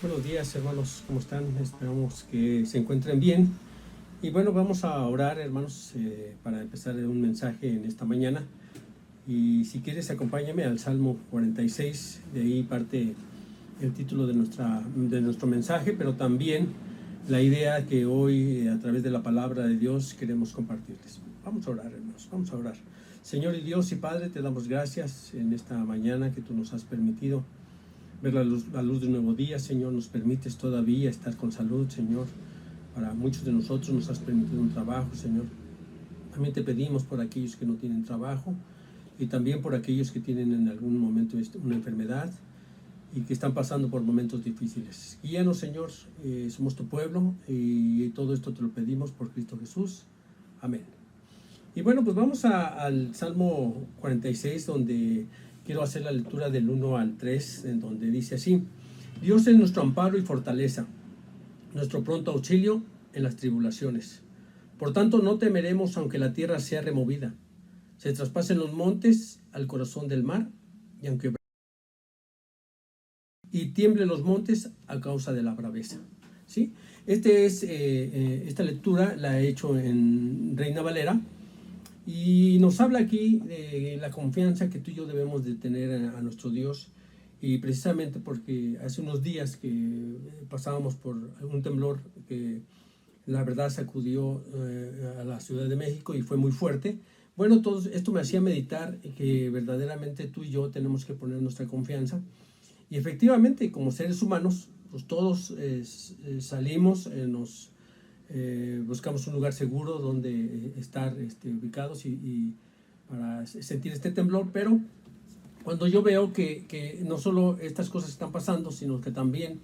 Buenos días, hermanos, ¿cómo están? Esperamos que se encuentren bien. Y bueno, vamos a orar, hermanos, para empezar un mensaje en esta mañana. Y si quieres, acompáñame al Salmo 46, de ahí parte el título de nuestro mensaje, pero también la idea que hoy, a través de la palabra de Dios, queremos compartirles. Vamos a orar, hermanos, vamos a orar. Señor y Dios y Padre, te damos gracias en esta mañana que tú nos has permitido ver la luz de un nuevo día. Señor, nos permites todavía estar con salud, Señor. Para muchos de nosotros nos has permitido un trabajo, Señor. También te pedimos por aquellos que no tienen trabajo y también por aquellos que tienen en algún momento una enfermedad y que están pasando por momentos difíciles. Guíanos, Señor, somos tu pueblo y todo esto te lo pedimos por Cristo Jesús. Amén. Y bueno, pues vamos al Salmo 46, donde quiero hacer la lectura del 1 al 3, en donde dice así: Dios es nuestro amparo y fortaleza, nuestro pronto auxilio en las tribulaciones. Por tanto, no temeremos aunque la tierra sea removida, se traspasen los montes al corazón del mar, y tiemble los montes a causa de la braveza. ¿Sí? Esta lectura la he hecho en Reina Valera, y nos habla aquí de la confianza que tú y yo debemos de tener a nuestro Dios. Y precisamente porque hace unos días que pasábamos por un temblor que la verdad sacudió a la Ciudad de México y fue muy fuerte. Bueno, todo esto me hacía meditar que verdaderamente tú y yo tenemos que poner nuestra confianza. Y efectivamente, como seres humanos, pues todos salimos, buscamos un lugar seguro donde estar ubicados y para sentir este temblor. Pero cuando yo veo que no solo estas cosas están pasando, sino que también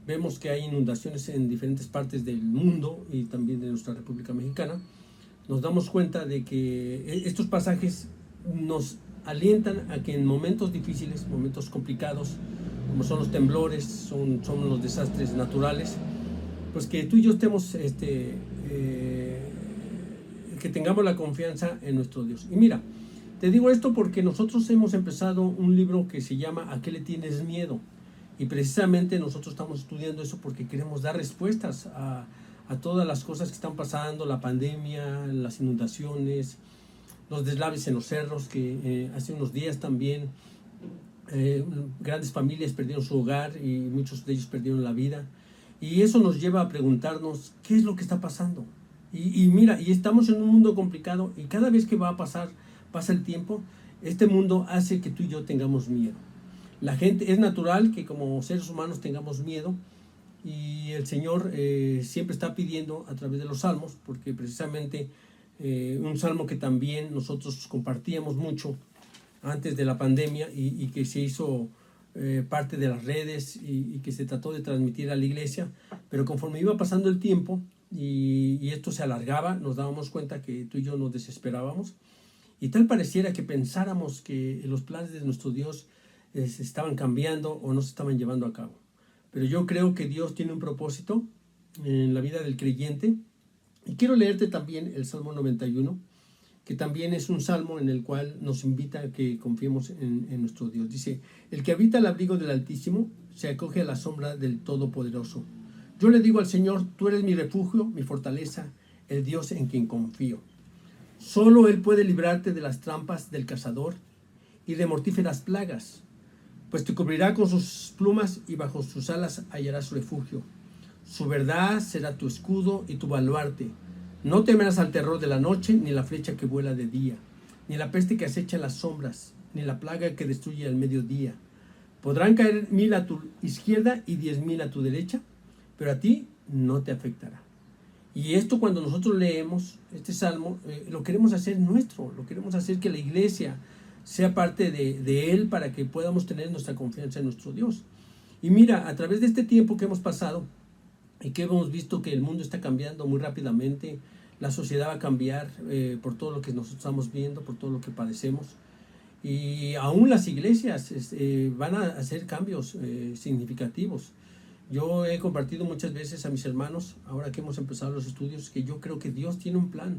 vemos que hay inundaciones en diferentes partes del mundo y también de nuestra República Mexicana, nos damos cuenta de que estos pasajes nos alientan a que en momentos difíciles, momentos complicados, como son los temblores, son los desastres naturales, pues que tú y yo estemos, que tengamos la confianza en nuestro Dios. Y mira, te digo esto porque nosotros hemos empezado un libro que se llama ¿A qué le tienes miedo? Y precisamente nosotros estamos estudiando eso porque queremos dar respuestas a todas las cosas que están pasando, la pandemia, las inundaciones, los deslaves en los cerros, que hace unos días también grandes familias perdieron su hogar y muchos de ellos perdieron la vida. Y eso nos lleva a preguntarnos qué es lo que está pasando. Y mira, y estamos en un mundo complicado, y cada vez que pasa el tiempo, este mundo hace que tú y yo tengamos miedo. La gente, es natural que como seres humanos tengamos miedo, y el Señor siempre está pidiendo a través de los salmos, porque precisamente un salmo que también nosotros compartíamos mucho antes de la pandemia y que se hizo parte de las redes y que se trató de transmitir a la iglesia, pero conforme iba pasando el tiempo y esto se alargaba, nos dábamos cuenta que tú y yo nos desesperábamos, y tal pareciera que pensáramos que los planes de nuestro Dios se estaban cambiando o no se estaban llevando a cabo. Pero yo creo que Dios tiene un propósito en la vida del creyente. Y quiero leerte también el Salmo 91, que también es un salmo en el cual nos invita a que confiemos en nuestro Dios. Dice: el que habita al abrigo del Altísimo se acoge a la sombra del Todopoderoso. Yo le digo al Señor: tú eres mi refugio, mi fortaleza, el Dios en quien confío. Solo Él puede librarte de las trampas del cazador y de mortíferas plagas, pues te cubrirá con sus plumas y bajo sus alas hallarás refugio. Su verdad será tu escudo y tu baluarte. No temerás al terror de la noche, ni la flecha que vuela de día, ni la peste que acecha en las sombras, ni la plaga que destruye al mediodía. Podrán caer 1000 a tu izquierda y 10,000 a tu derecha, pero a ti no te afectará. Y esto, cuando nosotros leemos este salmo, lo queremos hacer nuestro, lo queremos hacer que la iglesia sea parte de él, para que podamos tener nuestra confianza en nuestro Dios. Y mira, a través de este tiempo que hemos pasado y que hemos visto que el mundo está cambiando muy rápidamente, la sociedad va a cambiar por todo lo que nosotros estamos viendo, por todo lo que padecemos, y aún las iglesias van a hacer cambios significativos. Yo he compartido muchas veces a mis hermanos, ahora que hemos empezado los estudios, que yo creo que Dios tiene un plan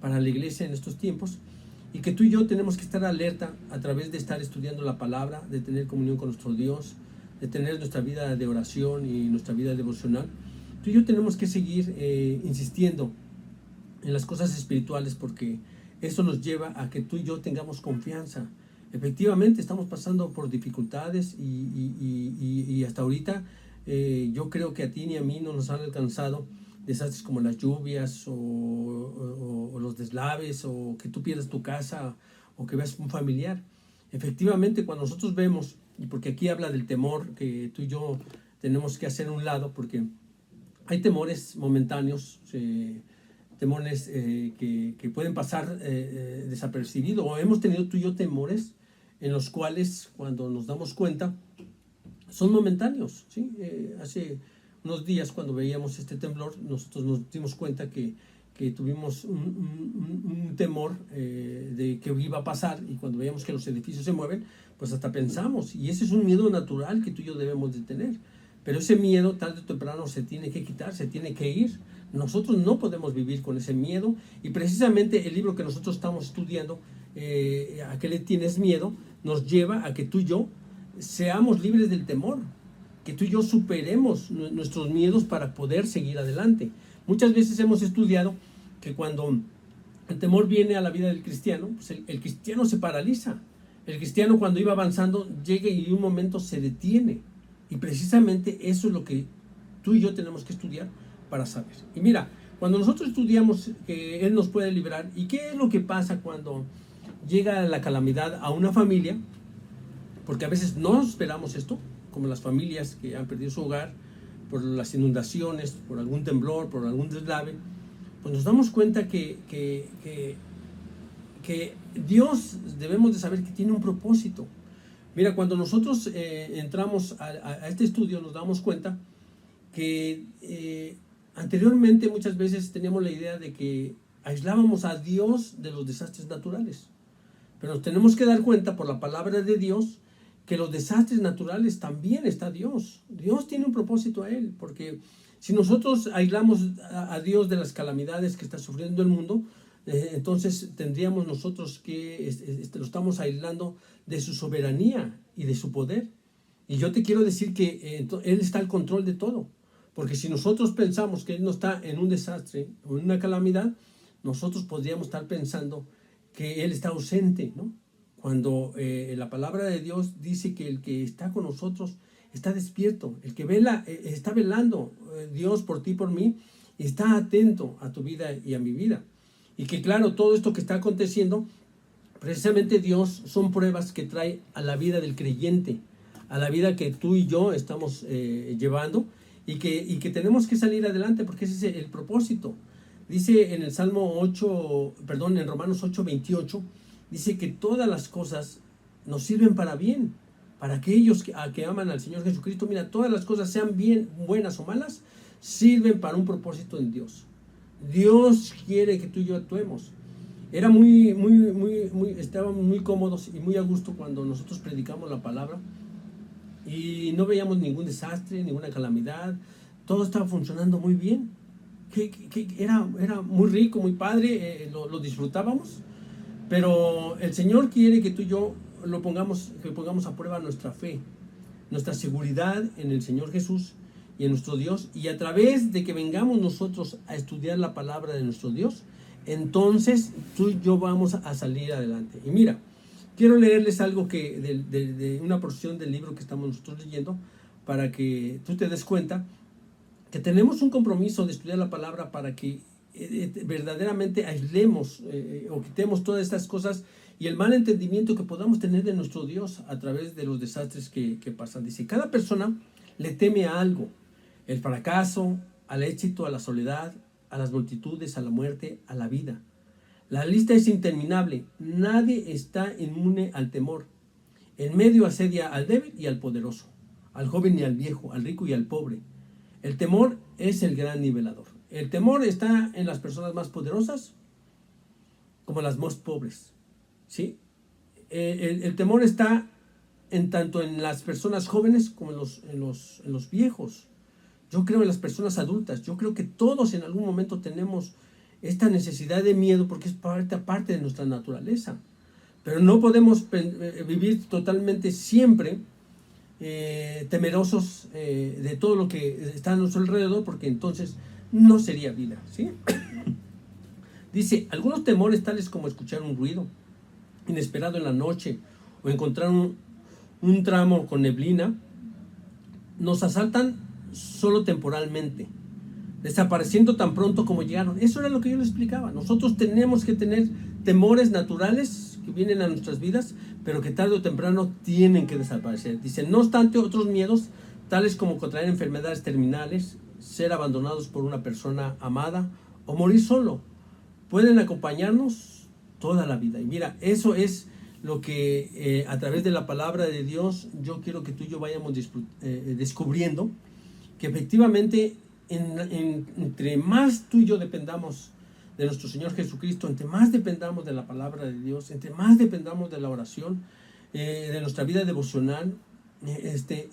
para la iglesia en estos tiempos, y que tú y yo tenemos que estar alerta a través de estar estudiando la palabra, de tener comunión con nuestro Dios, de tener nuestra vida de oración y nuestra vida devocional. Tú y yo tenemos que seguir insistiendo en las cosas espirituales, porque eso nos lleva a que tú y yo tengamos confianza. Efectivamente estamos pasando por dificultades y hasta ahorita yo creo que a ti ni a mí no nos han alcanzado desastres como las lluvias o los deslaves, o que tú pierdas tu casa, o que veas un familiar. Efectivamente, cuando nosotros vemos, y porque aquí habla del temor que tú y yo tenemos que hacer a un lado, porque hay temores momentáneos, temores que pueden pasar desapercibidos, o hemos tenido tú y yo temores en los cuales, cuando nos damos cuenta, son momentáneos, ¿sí? Hace unos días, cuando veíamos este temblor, nosotros nos dimos cuenta que tuvimos un temor de que iba a pasar, y cuando veíamos que los edificios se mueven, pues hasta pensamos, y ese es un miedo natural que tú y yo debemos de tener. Pero ese miedo tarde o temprano se tiene que quitar, se tiene que ir. Nosotros no podemos vivir con ese miedo, y precisamente el libro que nosotros estamos estudiando, ¿A qué le tienes miedo?, nos lleva a que tú y yo seamos libres del temor, que tú y yo superemos nuestros miedos para poder seguir adelante. Muchas veces hemos estudiado que cuando el temor viene a la vida del cristiano, pues el cristiano se paraliza. El cristiano, cuando iba avanzando, llega y en un momento se detiene. Y precisamente eso es lo que tú y yo tenemos que estudiar para saber. Y mira, cuando nosotros estudiamos que Él nos puede librar, ¿y qué es lo que pasa cuando llega la calamidad a una familia? Porque a veces no esperamos esto, como las familias que han perdido su hogar por las inundaciones, por algún temblor, por algún deslave. Pues nos damos cuenta que Dios, debemos de saber que tiene un propósito. Mira, cuando nosotros entramos a este estudio, nos damos cuenta que anteriormente muchas veces teníamos la idea de que aislábamos a Dios de los desastres naturales. Pero nos tenemos que dar cuenta por la palabra de Dios que los desastres naturales también está Dios. Dios tiene un propósito a Él, porque si nosotros aislamos a Dios de las calamidades que está sufriendo el mundo, entonces tendríamos nosotros que lo estamos aislando de su soberanía y de su poder. Y yo te quiero decir que Él está al control de todo, porque si nosotros pensamos que Él no está en un desastre o en una calamidad, nosotros podríamos estar pensando que Él está ausente, ¿no? Cuando la palabra de Dios dice que el que está con nosotros está despierto, el que vela, está velando, Dios por ti, por mí, está atento a tu vida y a mi vida. Y que claro, todo esto que está aconteciendo, precisamente Dios, son pruebas que trae a la vida del creyente, a la vida que tú y yo estamos llevando, y que tenemos que salir adelante, porque ese es el propósito. Dice en el Salmo 8, perdón, en Romanos 8:28, dice que todas las cosas nos sirven para bien, para aquellos que aman al Señor Jesucristo. Mira, todas las cosas, sean bien, buenas o malas, sirven para un propósito en Dios. Dios quiere que tú y yo actuemos. Era estábamos muy cómodos y muy a gusto cuando nosotros predicamos la palabra y no veíamos ningún desastre, ninguna calamidad. Todo estaba funcionando muy bien. Era muy rico, muy padre, lo disfrutábamos. Pero el Señor quiere que tú y yo que pongamos a prueba nuestra fe, nuestra seguridad en el Señor Jesús y en nuestro Dios, y a través de que vengamos nosotros a estudiar la palabra de nuestro Dios, entonces tú y yo vamos a salir adelante. Y mira, quiero leerles algo de una porción del libro que estamos nosotros leyendo, para que tú te des cuenta que tenemos un compromiso de estudiar la palabra para que verdaderamente aislemos o quitemos todas estas cosas y el mal entendimiento que podamos tener de nuestro Dios a través de los desastres que pasan. Dice, cada persona le teme a algo: el fracaso, al éxito, a la soledad, a las multitudes, a la muerte, a la vida. La lista es interminable. Nadie está inmune al temor. En medio asedia al débil y al poderoso, al joven y al viejo, al rico y al pobre. El temor es el gran nivelador. El temor está en las personas más poderosas como las más pobres, ¿sí? El temor está tanto en las personas jóvenes como en los viejos. Yo creo en las personas adultas. Yo creo que todos en algún momento tenemos esta necesidad de miedo porque es parte de nuestra naturaleza. Pero no podemos vivir totalmente siempre temerosos de todo lo que está a nuestro alrededor, porque entonces no sería vida, ¿sí? Dice, algunos temores tales como escuchar un ruido inesperado en la noche o encontrar un tramo con neblina, nos asaltan solo temporalmente, desapareciendo tan pronto como llegaron. Eso era lo que yo les explicaba. Nosotros tenemos que tener temores naturales que vienen a nuestras vidas, pero que tarde o temprano tienen que desaparecer. Dice, no obstante, otros miedos, tales como contraer enfermedades terminales, ser abandonados por una persona amada o morir solo, pueden acompañarnos toda la vida. Y mira, eso es lo que a través de la palabra de Dios yo quiero que tú y yo vayamos descubriendo, que efectivamente entre más tú y yo dependamos de nuestro Señor Jesucristo, entre más dependamos de la palabra de Dios, entre más dependamos de la oración, de nuestra vida devocional,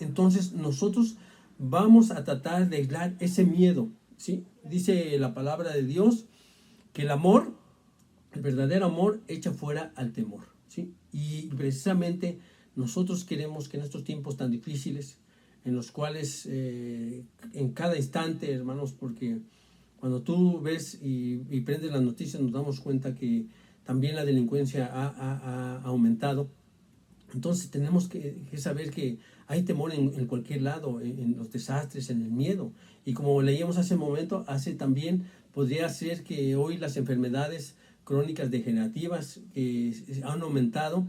entonces nosotros vamos a tratar de aislar ese miedo, ¿sí? Dice la palabra de Dios que el amor, el verdadero amor, echa fuera al temor, ¿sí? Y precisamente nosotros queremos que en estos tiempos tan difíciles, en los cuales en cada instante, hermanos, porque cuando tú ves y prendes las noticias nos damos cuenta que también la delincuencia ha aumentado. Entonces tenemos que saber que hay temor en cualquier lado, en los desastres, en el miedo. Y como leíamos hace un momento, también podría ser que hoy las enfermedades crónicas degenerativas que han aumentado,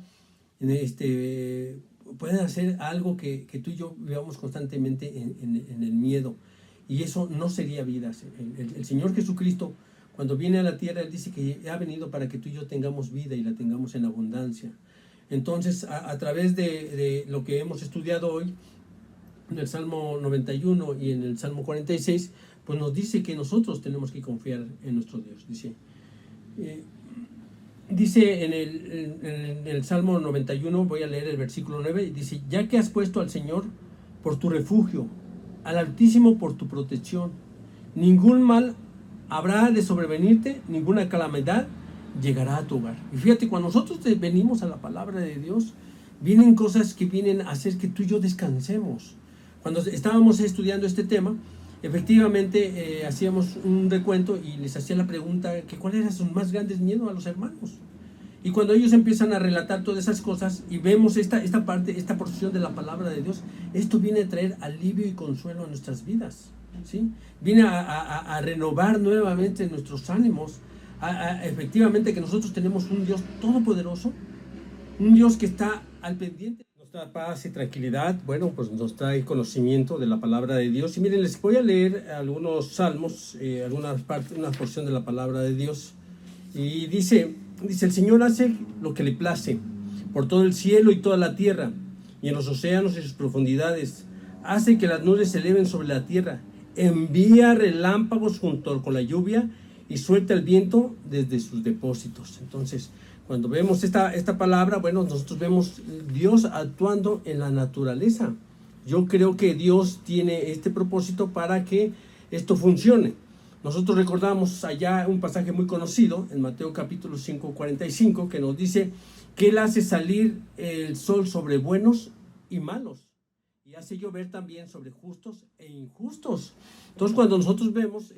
pueden hacer algo que tú y yo vivamos constantemente en el miedo. Y eso no sería vida. El Señor Jesucristo, cuando viene a la tierra, Él dice que ha venido para que tú y yo tengamos vida y la tengamos en abundancia. Entonces, a través de lo que hemos estudiado hoy, en el Salmo 91 y en el Salmo 46, pues nos dice que nosotros tenemos que confiar en nuestro Dios. Dice en el Salmo 91, voy a leer el versículo 9, dice, ya que has puesto al Señor por tu refugio, al Altísimo por tu protección, ningún mal habrá de sobrevenirte, ninguna calamidad llegará a tu hogar. Y fíjate, cuando nosotros venimos a la palabra de Dios, vienen cosas que vienen a hacer que tú y yo descansemos. Cuando estábamos estudiando este tema, efectivamente hacíamos un recuento y les hacía la pregunta que cuál era su más grandes miedo a los hermanos. Y cuando ellos empiezan a relatar todas esas cosas y vemos esta porción de la palabra de Dios, esto viene a traer alivio y consuelo a nuestras vidas, ¿sí? Viene a renovar nuevamente nuestros ánimos, efectivamente que nosotros tenemos un Dios todopoderoso, un Dios que está al pendiente. Nos da paz y tranquilidad, bueno, pues nos trae conocimiento de la palabra de Dios. Y miren, les voy a leer algunos salmos, una porción de la palabra de Dios. Y dice, el Señor hace lo que le place por todo el cielo y toda la tierra, y en los océanos y sus profundidades. Hace que las nubes se eleven sobre la tierra, envía relámpagos junto con la lluvia y suelta el viento desde sus depósitos. Entonces, cuando vemos esta palabra, bueno, nosotros vemos Dios actuando en la naturaleza. Yo creo que Dios tiene este propósito para que esto funcione. Nosotros recordamos allá un pasaje muy conocido en Mateo capítulo 5:45 que nos dice que Él hace salir el sol sobre buenos y malos y hace llover también sobre justos e injustos. Entonces, cuando nosotros vemos,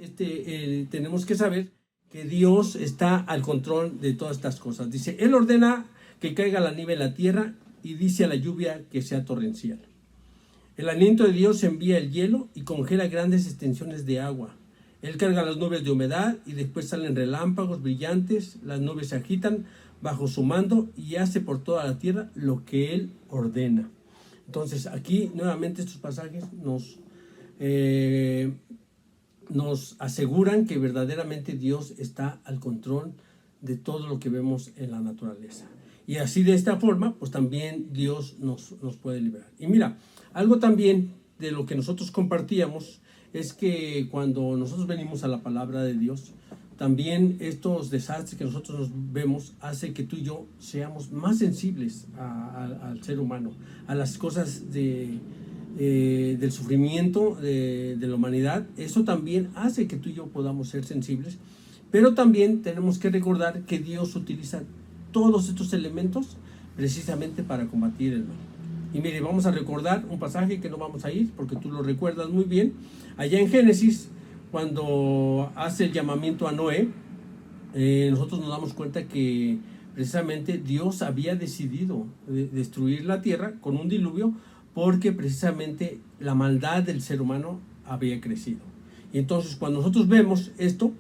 tenemos que saber que Dios está al control de todas estas cosas. Dice, Él ordena que caiga la nieve en la tierra y dice a la lluvia que sea torrencial. El aliento de Dios envía el hielo y congela grandes extensiones de agua. Él carga las nubes de humedad y después salen relámpagos brillantes, las nubes se agitan bajo su mando y hace por toda la tierra lo que Él ordena. Entonces aquí nuevamente estos pasajes nos aseguran que verdaderamente Dios está al control de todo lo que vemos en la naturaleza. Y así de esta forma, pues también Dios nos puede liberar. Y mira, algo también de lo que nosotros compartíamos es que cuando nosotros venimos a la palabra de Dios, también estos desastres que nosotros nos vemos hace que tú y yo seamos más sensibles al ser humano, a las cosas del sufrimiento de la humanidad. Eso también hace que tú y yo podamos ser sensibles, Pero también tenemos que recordar que Dios utiliza todos estos elementos precisamente para combatir el mal. Y mire, vamos a recordar un pasaje que no vamos a ir porque tú lo recuerdas muy bien. Allá en Génesis, cuando hace el llamamiento a Noé, nosotros nos damos cuenta que precisamente Dios había decidido destruir la tierra con un diluvio porque precisamente la maldad del ser humano había crecido. Y entonces cuando nosotros vemos esto,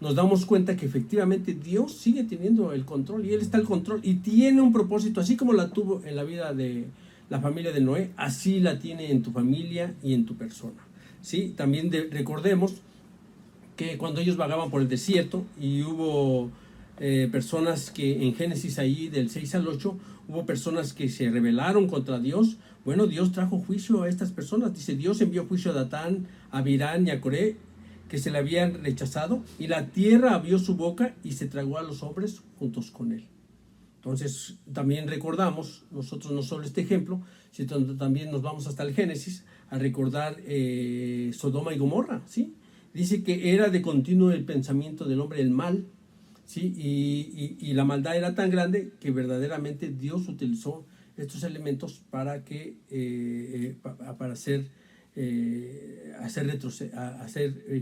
nos damos cuenta que efectivamente Dios sigue teniendo el control y Él está al control y tiene un propósito, así como la tuvo en la vida de la familia de Noé, así la tiene en tu familia y en tu persona. ¿Sí? También recordemos que cuando ellos vagaban por el desierto y hubo personas que en Génesis ahí del 6 al 8, hubo personas que se rebelaron contra Dios. Bueno, Dios trajo juicio a estas personas. Dice, Dios envió juicio a Datán, a Abirán y a Coré, que se le habían rechazado, y la tierra abrió su boca y se tragó a los hombres juntos con él. Entonces también recordamos, nosotros no solo este ejemplo, sino también nos vamos hasta el Génesis a recordar Sodoma y Gomorra, ¿sí? Dice que era de continuo el pensamiento del hombre el mal, ¿sí? Y la maldad era tan grande que verdaderamente Dios utilizó estos elementos para que para hacer que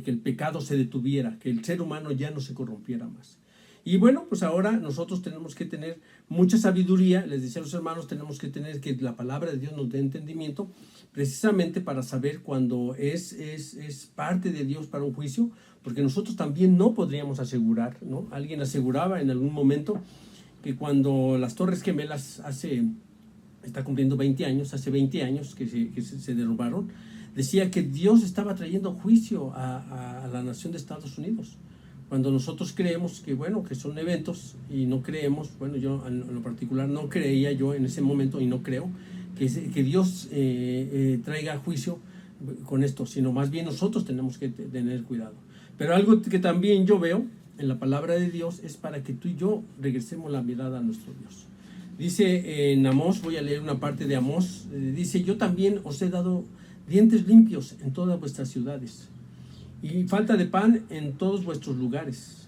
el pecado se detuviera, que el ser humano ya no se corrompiera más. Y bueno, pues ahora nosotros tenemos que tener mucha sabiduría, les decía a los hermanos, tenemos que tener que la palabra de Dios nos dé entendimiento, precisamente para saber cuando es parte de Dios para un juicio, porque nosotros también no podríamos asegurar, ¿no? Alguien aseguraba en algún momento que cuando las Torres Gemelas está cumpliendo 20 años, hace 20 años que se derrumbaron, decía que Dios estaba trayendo juicio a la nación de Estados Unidos. Cuando nosotros creemos que, bueno, que son eventos y no creemos, bueno, yo en lo particular no creía yo en ese momento y no creo que Dios traiga juicio con esto, sino más bien nosotros tenemos que tener cuidado. Pero algo que también yo veo en la palabra de Dios es para que tú y yo regresemos la mirada a nuestro Dios. Dice en Amós, voy a leer una parte de Amós, dice, yo también os he dado dientes limpios en todas vuestras ciudades y falta de pan en todos vuestros lugares,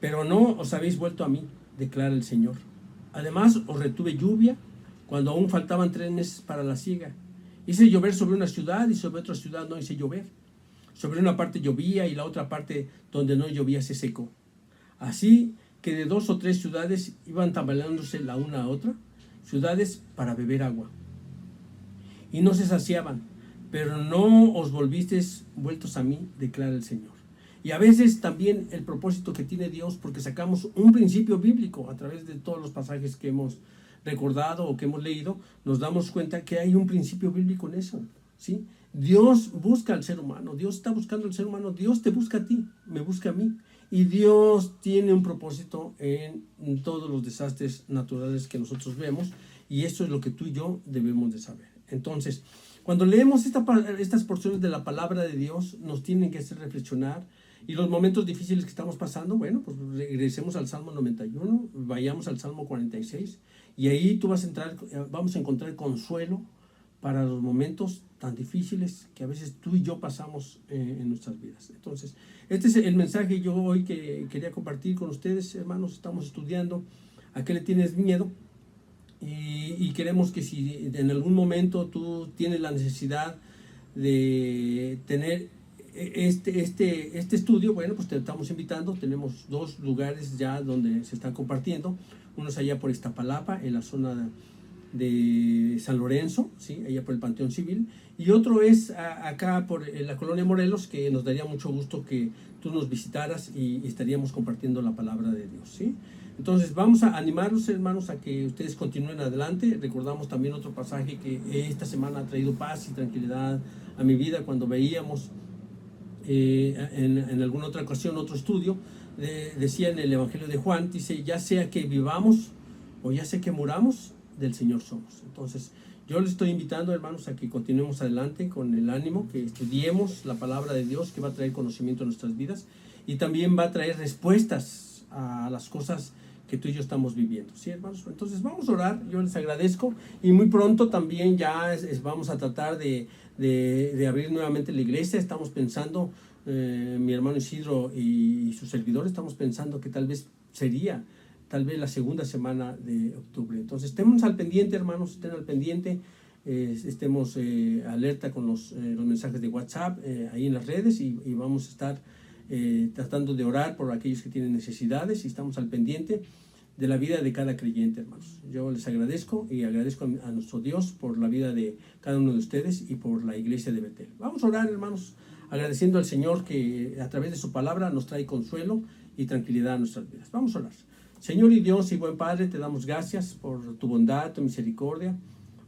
pero no os habéis vuelto a mí, declara el Señor. Además os retuve lluvia cuando aún faltaban 3 meses para la siega. Hice llover sobre una ciudad y sobre otra ciudad no hice llover. Sobre una parte llovía y la otra parte donde no llovía se secó. Así que de 2 o 3 ciudades iban tambaleándose la una a otra, ciudades para beber agua. Y no se saciaban, pero no os volvisteis vueltos a mí, declara el Señor. Y a veces también el propósito que tiene Dios, porque sacamos un principio bíblico a través de todos los pasajes que hemos recordado o que hemos leído, nos damos cuenta que hay un principio bíblico en eso, ¿sí? Dios busca al ser humano, Dios está buscando al ser humano, Dios te busca a ti, me busca a mí. Y Dios tiene un propósito en todos los desastres naturales que nosotros vemos, y eso es lo que tú y yo debemos de saber. Entonces, cuando leemos estas porciones de la palabra de Dios, nos tienen que hacer reflexionar, y los momentos difíciles que estamos pasando, bueno, pues regresemos al Salmo 91, vayamos al Salmo 46, y ahí vamos a encontrar consuelo para los momentos tan difíciles que a veces tú y yo pasamos en nuestras vidas. Entonces, este es el mensaje yo hoy que quería compartir con ustedes, hermanos. Estamos estudiando ¿a qué le tienes miedo? Y queremos que si en algún momento tú tienes la necesidad de tener este estudio, bueno, pues te estamos invitando. Tenemos 2 lugares ya donde se están compartiendo. Uno es allá por Iztapalapa, en la zona de San Lorenzo, ¿sí? Allá por el Panteón Civil, y otro es acá por la colonia Morelos, que nos daría mucho gusto que tú nos visitaras y estaríamos compartiendo la palabra de Dios, ¿sí? Entonces vamos a animarlos, hermanos, a que ustedes continúen adelante. Recordamos también otro pasaje que esta semana ha traído paz y tranquilidad a mi vida cuando veíamos en alguna otra ocasión otro estudio, decía en el Evangelio de Juan, dice, ya sea que vivamos o ya sea que muramos, del Señor somos. Entonces yo les estoy invitando, hermanos, a que continuemos adelante con el ánimo, que estudiemos la palabra de Dios, que va a traer conocimiento a nuestras vidas y también va a traer respuestas a las cosas que tú y yo estamos viviendo, ¿sí, hermanos? Entonces vamos a orar, yo les agradezco, y muy pronto también ya vamos a tratar de abrir nuevamente la iglesia. Estamos pensando mi hermano Isidro y su servidor estamos pensando que tal vez sería la segunda semana de octubre. Entonces estemos al pendiente, hermanos, estén al pendiente, estemos alerta con los mensajes de WhatsApp ahí en las redes y vamos a estar tratando de orar por aquellos que tienen necesidades y estamos al pendiente de la vida de cada creyente, hermanos. Yo les agradezco y agradezco a nuestro Dios por la vida de cada uno de ustedes y por la iglesia de Betel. Vamos a orar, hermanos, agradeciendo al Señor que a través de su palabra nos trae consuelo y tranquilidad a nuestras vidas. Vamos a orar. Señor y Dios y buen Padre, te damos gracias por tu bondad, tu misericordia.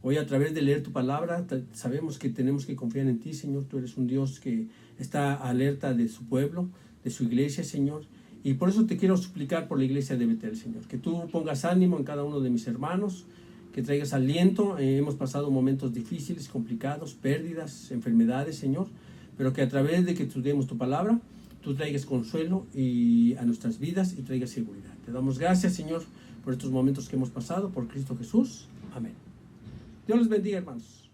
Hoy a través de leer tu palabra sabemos que tenemos que confiar en ti, Señor. Tú eres un Dios que está alerta de su pueblo, de su iglesia, Señor. Y por eso te quiero suplicar por la iglesia de Betel, Señor. Que tú pongas ánimo en cada uno de mis hermanos, que traigas aliento. Hemos pasado momentos difíciles, complicados, pérdidas, enfermedades, Señor. Pero que a través de que estudiemos tu palabra, tú traigas consuelo a nuestras vidas y traigas seguridad. Te damos gracias, Señor, por estos momentos que hemos pasado, por Cristo Jesús. Amén. Dios les bendiga, hermanos.